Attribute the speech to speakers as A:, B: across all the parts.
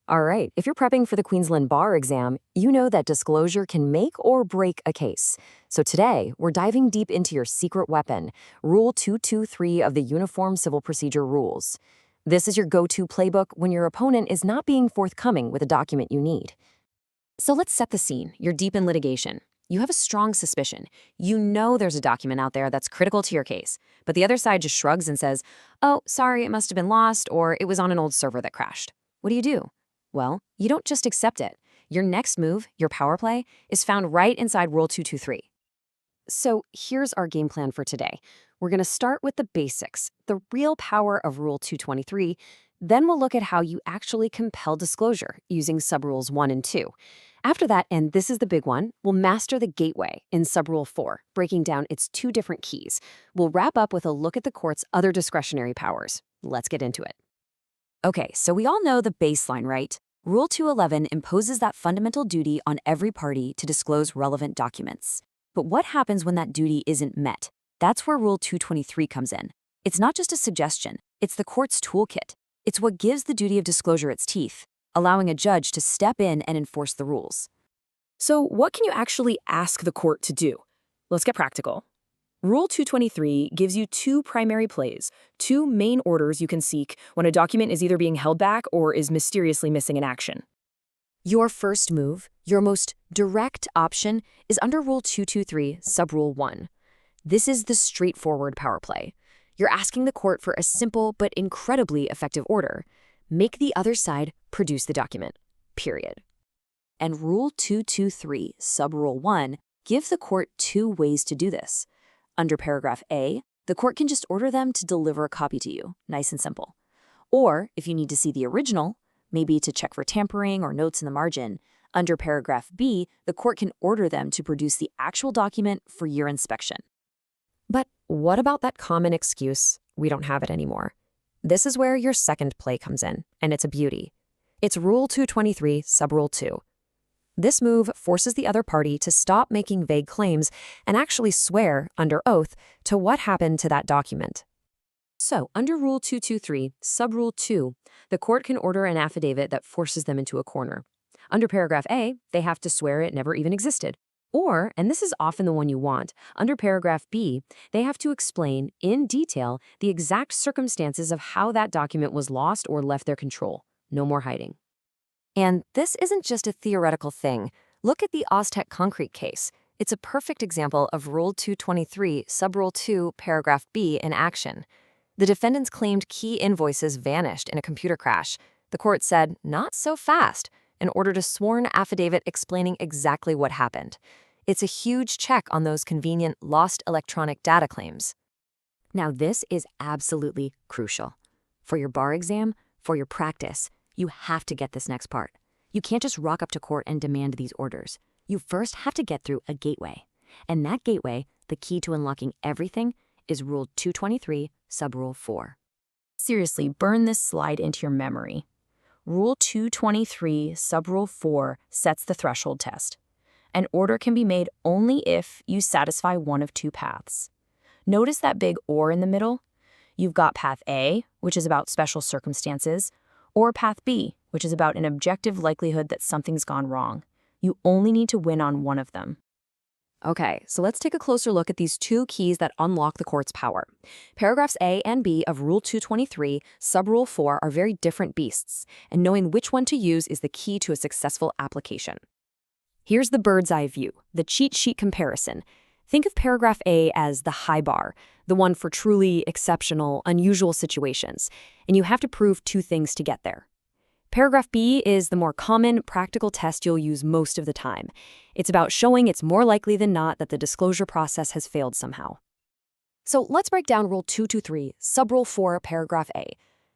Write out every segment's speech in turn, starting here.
A: All right, if you're prepping for the Queensland bar exam, you know that disclosure can make or break a case. So today, we're diving deep into your secret weapon, Rule 223 of the Uniform Civil Procedure Rules. This is your go-to playbook when your opponent is not being forthcoming with a document you need. So let's set the scene. You're deep in litigation. You have a strong suspicion. You know there's a document out there that's critical to your case, but the other side just shrugs and says, "Oh, sorry, it must have been lost, or it was on an old server that crashed." What do? Well, you don't just accept it. Your next move, your power play, is found right inside Rule 223. So here's our game plan for today. We're going to start with the basics, the real power of Rule 223. Then we'll look at how you actually compel disclosure using subrules 1 and 2. After that, and this is the big one, we'll master the gateway in subrule 4, breaking down its two different keys. We'll wrap up with a look at the court's other discretionary powers. Let's get into it. Okay, so we all know the baseline, right? Rule 211 imposes that fundamental duty on every party to disclose relevant documents. But what happens when that duty isn't met? That's where Rule 223 comes in. It's not just a suggestion, it's the court's toolkit. It's what gives the duty of disclosure its teeth, allowing a judge to step in and enforce the rules. So what can you actually ask the court to do? Let's get practical. Rule 223 gives you two primary plays, two main orders you can seek when a document is either being held back or is mysteriously missing in action. Your first move, your most direct option, is under Rule 223, Subrule 1. This is the straightforward power play. You're asking the court for a simple but incredibly effective order. Make the other side produce the document, period. And Rule 223, Subrule 1, give the court two ways to do this. Under paragraph A, the court can just order them to deliver a copy to you, nice and simple. Or, if you need to see the original, maybe to check for tampering or notes in the margin, under paragraph B, the court can order them to produce the actual document for your inspection. But what about that common excuse, "We don't have it anymore"? This is where your second play comes in, and it's a beauty. It's Rule 223, Subrule 2. This move forces the other party to stop making vague claims and actually swear, under oath, to what happened to that document. So, under Rule 223, Subrule 2, the court can order an affidavit that forces them into a corner. Under paragraph A, they have to swear it never even existed. Or, and this is often the one you want, under paragraph B, they have to explain, in detail, the exact circumstances of how that document was lost or left their control. No more hiding. And this isn't just a theoretical thing. Look at the Oztec Concrete case. It's a perfect example of Rule 223, Subrule 2, paragraph B in action. The defendants claimed key invoices vanished in a computer crash. The court said, "Not so fast," and ordered a sworn affidavit explaining exactly what happened. It's a huge check on those convenient lost electronic data claims. Now, this is absolutely crucial. For your bar exam, for your practice, you have to get this next part. You can't just rock up to court and demand these orders. You first have to get through a gateway. And that gateway, the key to unlocking everything, is Rule 223, Subrule 4. Seriously, burn this slide into your memory. Rule 223, Subrule 4 sets the threshold test. An order can be made only if you satisfy one of two paths. Notice that big "or" in the middle? You've got path A, which is about special circumstances, or path B, which is about an objective likelihood that something's gone wrong. You only need to win on one of them. Okay, so let's take a closer look at these two keys that unlock the court's power. Paragraphs A and B of Rule 223, Subrule 4 are very different beasts, and knowing which one to use is the key to a successful application. Here's the bird's eye view, the cheat sheet comparison. Think of paragraph A as the high bar, the one for truly exceptional, unusual situations, and you have to prove two things to get there. Paragraph B is the more common, practical test you'll use most of the time. It's about showing it's more likely than not that the disclosure process has failed somehow. So let's break down Rule 223, Subrule 4, paragraph A.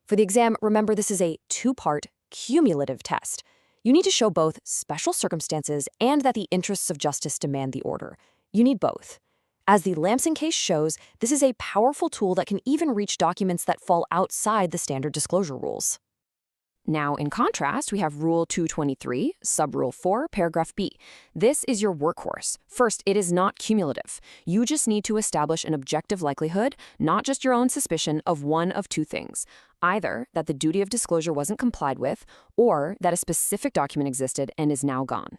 A: For the exam, remember this is a two-part, cumulative test. You need to show both special circumstances and that the interests of justice demand the order. You need both. As the Lamson case shows, this is a powerful tool that can even reach documents that fall outside the standard disclosure rules. Now, in contrast, we have Rule 223, Subrule 4, Paragraph B. This is your workhorse. First, it is not cumulative. You just need to establish an objective likelihood, not just your own suspicion, of one of two things. Either that the duty of disclosure wasn't complied with, or that a specific document existed and is now gone.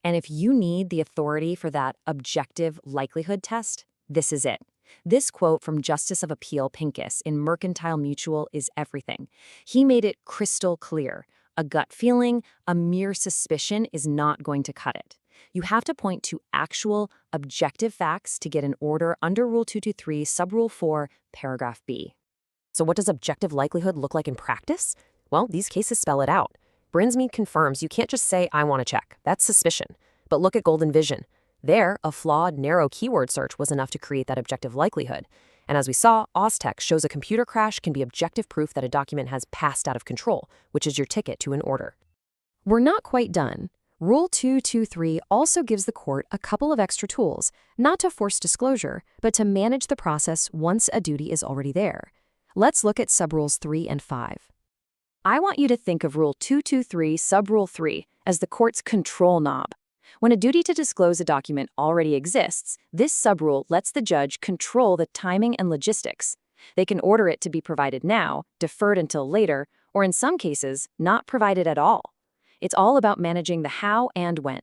A: And if you need the authority for that objective likelihood test, this is it. This quote from Justice of Appeal Pincus in Mercantile Mutual is everything. He made it crystal clear. A gut feeling, a mere suspicion is not going to cut it. You have to point to actual, objective facts to get an order under Rule 223, Subrule 4, Paragraph B. So what does objective likelihood look like in practice? Well, these cases spell it out. Brinsmead confirms you can't just say, I want to check. That's suspicion. But look at Golden Vision. There, a flawed, narrow keyword search was enough to create that objective likelihood. And as we saw, Oztech shows a computer crash can be objective proof that a document has passed out of control, which is your ticket to an order. We're not quite done. Rule 223 also gives the court a couple of extra tools, not to force disclosure, but to manage the process once a duty is already there. Let's look at Subrules 3 and 5. I want you to think of Rule 223, Subrule 3, as the court's control knob. When a duty to disclose a document already exists, this subrule lets the judge control the timing and logistics. They can order it to be provided now, deferred until later, or in some cases, not provided at all. It's all about managing the how and when.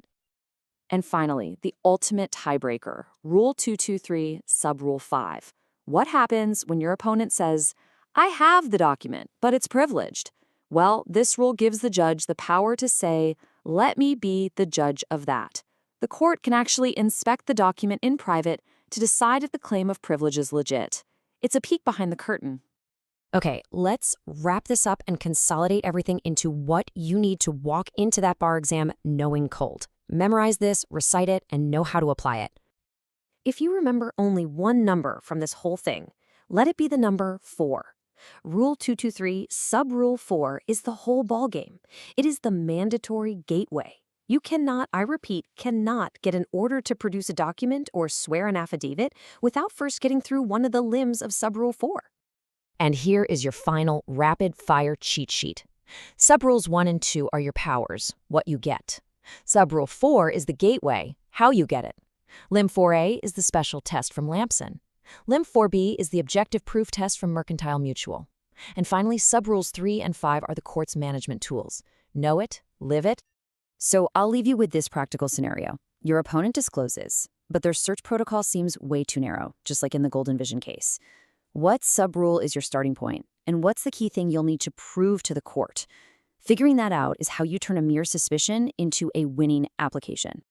A: And finally, the ultimate tiebreaker, Rule 223, Subrule 5. What happens when your opponent says, I have the document, but it's privileged? Well, this rule gives the judge the power to say, let me be the judge of that. The court can actually inspect the document in private to decide if the claim of privilege is legit. It's a peek behind the curtain. Okay, let's wrap this up and consolidate everything into what you need to walk into that bar exam knowing cold. Memorize this, recite it, and know how to apply it. If you remember only one number from this whole thing, let it be the number 4. Rule 223, Subrule 4 is the whole ballgame. It is the mandatory gateway. You cannot, I repeat, cannot get an order to produce a document or swear an affidavit without first getting through one of the limbs of Subrule 4. And here is your final rapid-fire cheat sheet. Subrules 1 and 2 are your powers, what you get. Subrule 4 is the gateway, how you get it. Limb 4A is the special test from Lampson. Limb 4B is the objective proof test from Mercantile Mutual. And finally, Subrules 3 and 5 are the court's management tools. Know it, live it. So I'll leave you with this practical scenario. Your opponent discloses, but their search protocol seems way too narrow, just like in the Golden Vision case. What subrule is your starting point? And what's the key thing you'll need to prove to the court? Figuring that out is how you turn a mere suspicion into a winning application.